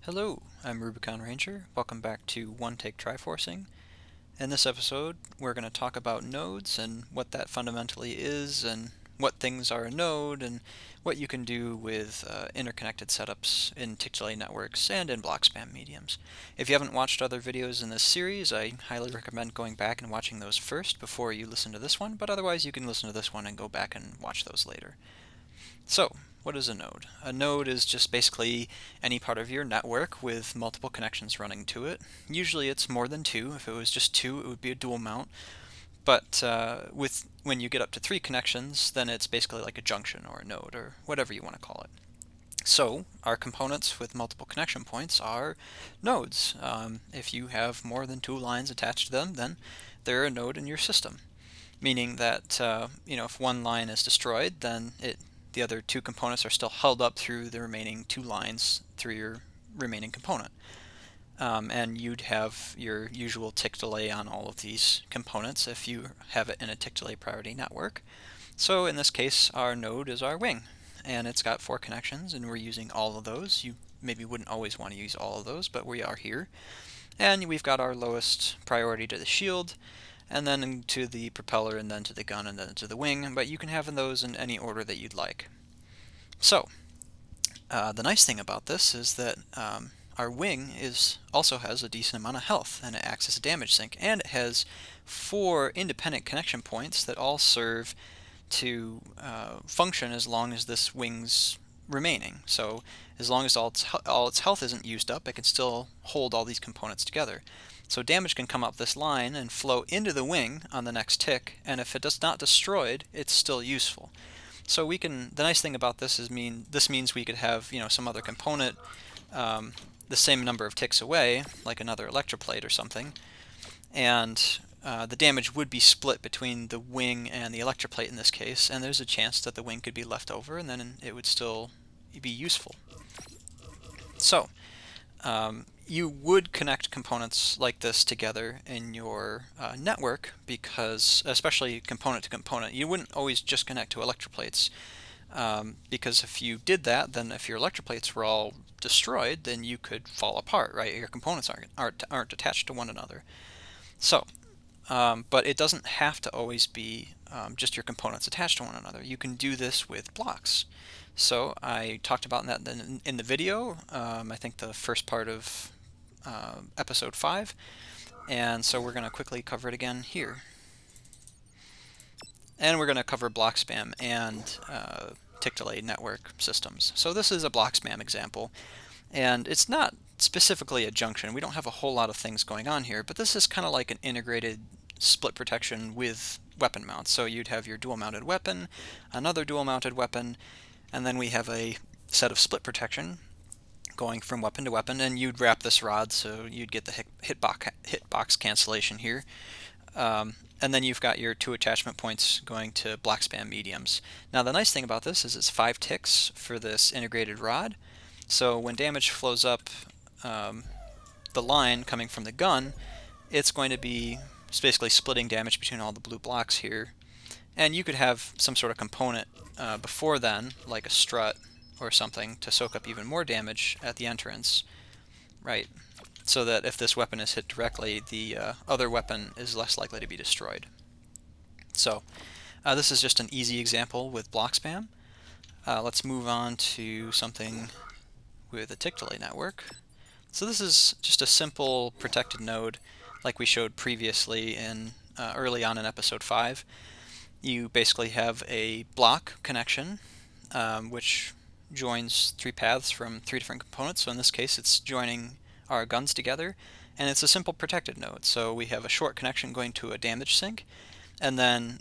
Hello, I'm Rubicon Ranger. Welcome back to One Take Triforcing. In this episode, we're going to talk about nodes and what that fundamentally is, and what things are a node, and what you can do with interconnected setups in tick delay networks and in block spam mediums. If you haven't watched other videos in this series, I highly recommend going back and watching those first before you listen to this one, but otherwise you can listen to this one and go back and watch those later. So, what is a node? A node is just basically any part of your network with multiple connections running to it. Usually it's more than two. If it was just two, it would be a dual mount. But when you get up to three connections, then it's basically like a junction or a node or whatever you want to call it. So, our components with multiple connection points are nodes. If you have more than two lines attached to them, then they're a node in your system. Meaning that if one line is destroyed, then the other two components are still held up through the remaining two lines through your remaining component. And you'd have your usual tick delay on all of these components if you have it in a tick delay priority network. So in this case, our node is our wing, and it's got four connections, and we're using all of those. You maybe wouldn't always want to use all of those, but we are here. And we've got our lowest priority to the shield, and then to the propeller, and then to the gun, and then to the wing, but you can have those in any order that you'd like. So, the nice thing about this is that our wing also has a decent amount of health, and it acts as a damage sink, and it has four independent connection points that all serve to function as long as this wing's remaining. So as long as all its health isn't used up, it can still hold all these components together. So damage can come up this line and flow into the wing on the next tick, and if it does not destroyed, it's still useful. So the nice thing about this this means we could have some other component the same number of ticks away, like another electroplate or something, and the damage would be split between the wing and the electroplate in this case, and there's a chance that the wing could be left over, and then it would still be useful. So, you would connect components like this together in your network, because, especially component to component, you wouldn't always just connect to electroplates, because if you did that, then if your electroplates were all destroyed, then you could fall apart, right? Your components aren't attached to one another. So, but it doesn't have to always be just your components attached to one another. You can do this with blocks. So I talked about that in the video, I think the first part of episode 5, and so we're going to quickly cover it again here. And we're going to cover block spam and tick delay network systems. So this is a block spam example, and it's not specifically a junction. We don't have a whole lot of things going on here, but this is kind of like an integrated split protection with weapon mounts. So you'd have your dual mounted weapon, another dual mounted weapon, and then we have a set of split protection going from weapon to weapon, and you'd wrap this rod so you'd get the hitbox cancellation here. And then you've got your two attachment points going to block spam mediums. Now the nice thing about this is it's 5 ticks for this integrated rod. So when damage flows up the line coming from the gun, it's going to be basically splitting damage between all the blue blocks here. And you could have some sort of component before then, like a strut or something, to soak up even more damage at the entrance, right? So that if this weapon is hit directly, the other weapon is less likely to be destroyed. So this is just an easy example with block spam. Let's move on to something with a tick delay network. So this is just a simple protected node like we showed previously in early on in episode 5. You basically have a block connection which joins 3 paths from 3 different components. So in this case it's joining our guns together, and it's a simple protected node. So we have a short connection going to a damage sink, and then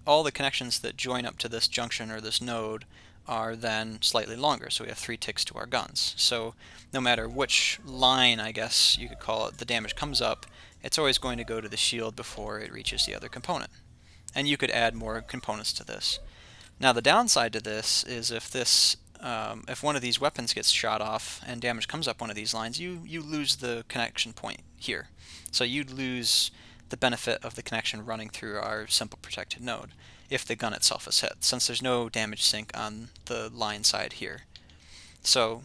all the connections that join up to this junction or this node are then slightly longer, so we have 3 ticks to our guns. So no matter which line, I guess you could call it, the damage comes up, it's always going to go to the shield before it reaches the other component. And you could add more components to this. Now the downside to this is if one of these weapons gets shot off and damage comes up one of these lines, you lose the connection point here. So you'd lose the benefit of the connection running through our simple protected node if the gun itself is hit, since there's no damage sink on the line side here. So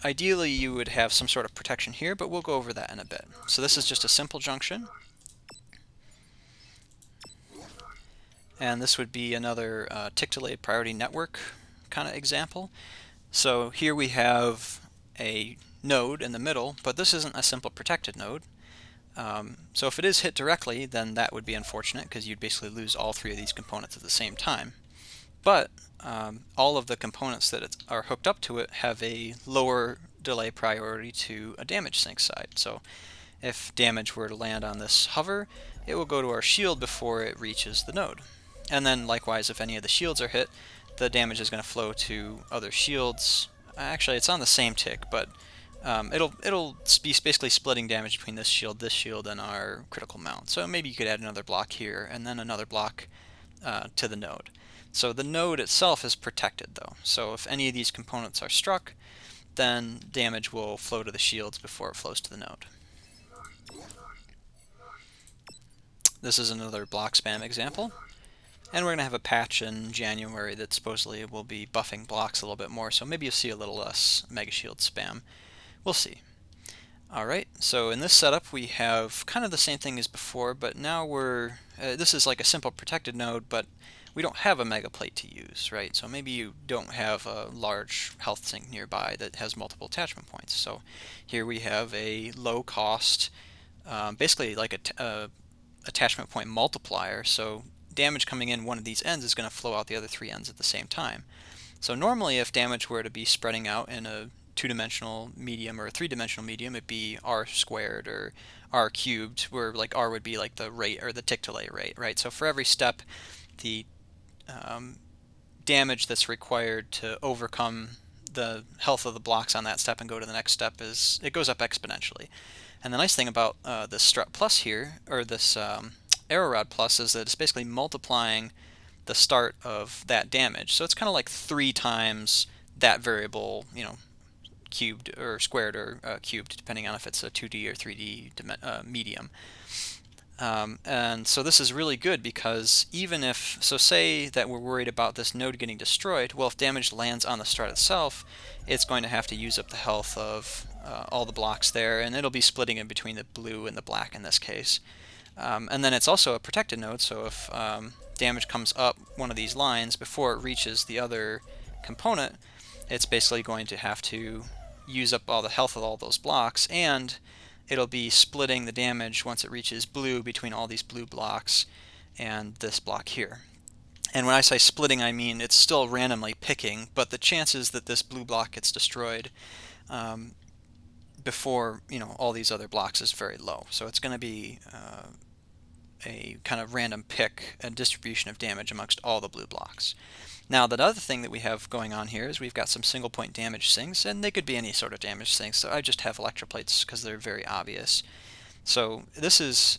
ideally you would have some sort of protection here, but we'll go over that in a bit. So this is just a simple junction. And this would be another tick delayed priority network kind of example. So here we have a node in the middle, but this isn't a simple protected node. So if it is hit directly, then that would be unfortunate because you'd basically lose all three of these components at the same time. But all of the components that are hooked up to it have a lower delay priority to a damage sink side. So if damage were to land on this hover, it will go to our shield before it reaches the node. And then likewise, if any of the shields are hit, the damage is going to flow to other shields. Actually, it's on the same tick, but it'll be basically splitting damage between this shield, and our critical mount. So maybe you could add another block here, and then another block to the node. So the node itself is protected, though. So if any of these components are struck, then damage will flow to the shields before it flows to the node. This is another block spam example. And we're going to have a patch in January that supposedly will be buffing blocks a little bit more, so maybe you'll see a little less Mega Shield spam. We'll see. Alright, so in this setup we have kind of the same thing as before, but now this is like a simple protected node, but we don't have a Mega Plate to use, right? So maybe you don't have a large health sink nearby that has multiple attachment points. So here we have a low cost, basically like a attachment point multiplier, so damage coming in one of these ends is going to flow out the other three ends at the same time. So normally if damage were to be spreading out in a two-dimensional medium or a three-dimensional medium, it'd be r squared or r cubed, where like r would be like the rate or the tick delay rate, right? So for every step, the damage that's required to overcome the health of the blocks on that step and go to the next step it goes up exponentially. And the nice thing about this strut plus here, or this arrow rod plus, is that it's basically multiplying the start of that damage. So it's kind of like 3 times that variable, cubed or squared or cubed, depending on if it's a 2D or 3D medium. And so this is really good because say that we're worried about this node getting destroyed, well, if damage lands on the strut itself, it's going to have to use up the health of all the blocks there, and it'll be splitting in between the blue and the black in this case. And then it's also a protected node, so if damage comes up one of these lines before it reaches the other component, it's basically going to have to use up all the health of all those blocks, and it'll be splitting the damage once it reaches blue between all these blue blocks and this block here. And when I say splitting, I mean it's still randomly picking, but the chances that this blue block gets destroyed before all these other blocks is very low. So it's going to be a kind of random pick and distribution of damage amongst all the blue blocks. Now, the other thing that we have going on here is we've got some single point damage sinks, and they could be any sort of damage sinks, so I just have electroplates because they're very obvious. So this is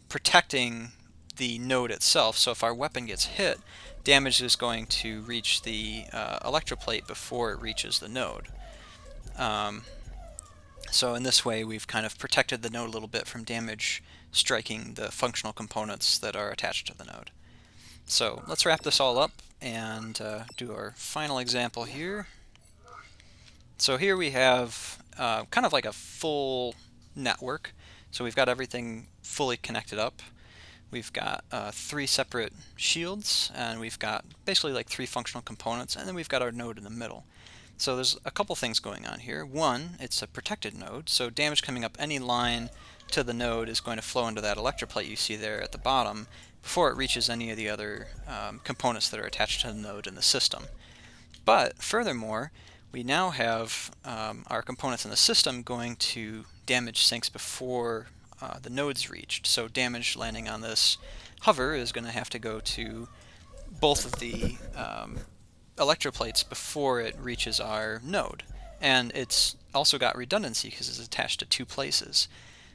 protecting the node itself, so if our weapon gets hit, damage is going to reach the electroplate before it reaches the node. So in this way we've kind of protected the node a little bit from damage striking the functional components that are attached to the node. So let's wrap this all up and do our final example here. So here we have kind of like a full network. So we've got everything fully connected up. We've got 3 separate shields, and we've got basically like 3 functional components, and then we've got our node in the middle. So there's a couple things going on here. One, it's a protected node, so damage coming up any line to the node is going to flow into that electroplate you see there at the bottom before it reaches any of the other components that are attached to the node in the system. But furthermore, we now have our components in the system going to damage sinks before the node's reached. So damage landing on this hover is going to have to go to both of the electroplates before it reaches our node. And it's also got redundancy because it's attached to 2 places.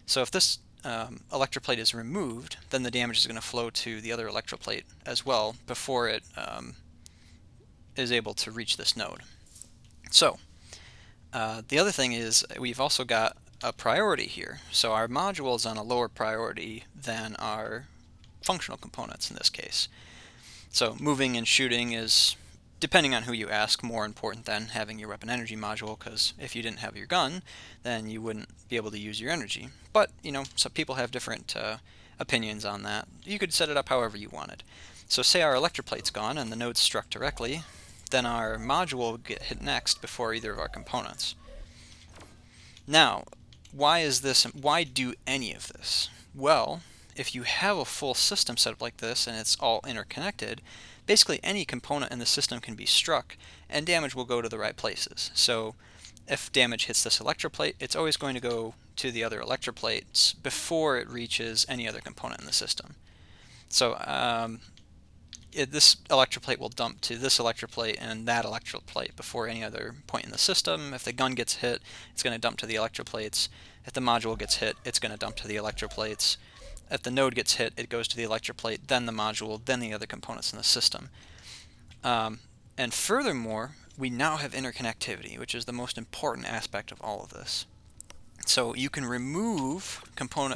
So if this electroplate is removed, then the damage is going to flow to the other electroplate as well before it is able to reach this node. So the other thing is we've also got a priority here. So our module is on a lower priority than our functional components in this case. So moving and shooting is depending on who you ask, more important than having your weapon energy module, because if you didn't have your gun, then you wouldn't be able to use your energy. But, some people have different opinions on that. You could set it up however you wanted. So say our electroplate's gone and the node's struck directly, then our module will get hit next before either of our components. Now, why do any of this? Well, if you have a full system set up like this and it's all interconnected, basically any component in the system can be struck and damage will go to the right places. So if damage hits this electroplate, it's always going to go to the other electroplates before it reaches any other component in the system. So this electroplate will dump to this electroplate and that electroplate before any other point in the system. If the gun gets hit, it's going to dump to the electroplates. If the module gets hit, it's going to dump to the electroplates. If the node gets hit, it goes to the electroplate, then the module, then the other components in the system. And furthermore, we now have interconnectivity, which is the most important aspect of all of this. So you can remove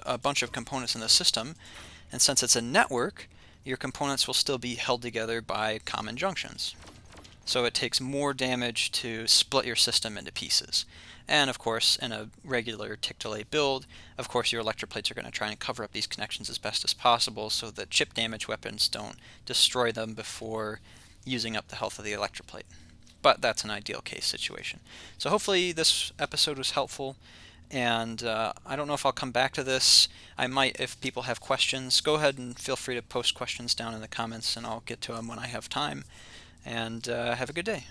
a bunch of components in the system, and since it's a network, your components will still be held together by common junctions. So it takes more damage to split your system into pieces. And of course, in a regular tick delay build, of course your electroplates are going to try and cover up these connections as best as possible so that chip damage weapons don't destroy them before using up the health of the electroplate. But that's an ideal case situation. So hopefully this episode was helpful. And I don't know if I'll come back to this. I might if people have questions. Go ahead and feel free to post questions down in the comments and I'll get to them when I have time. And have a good day.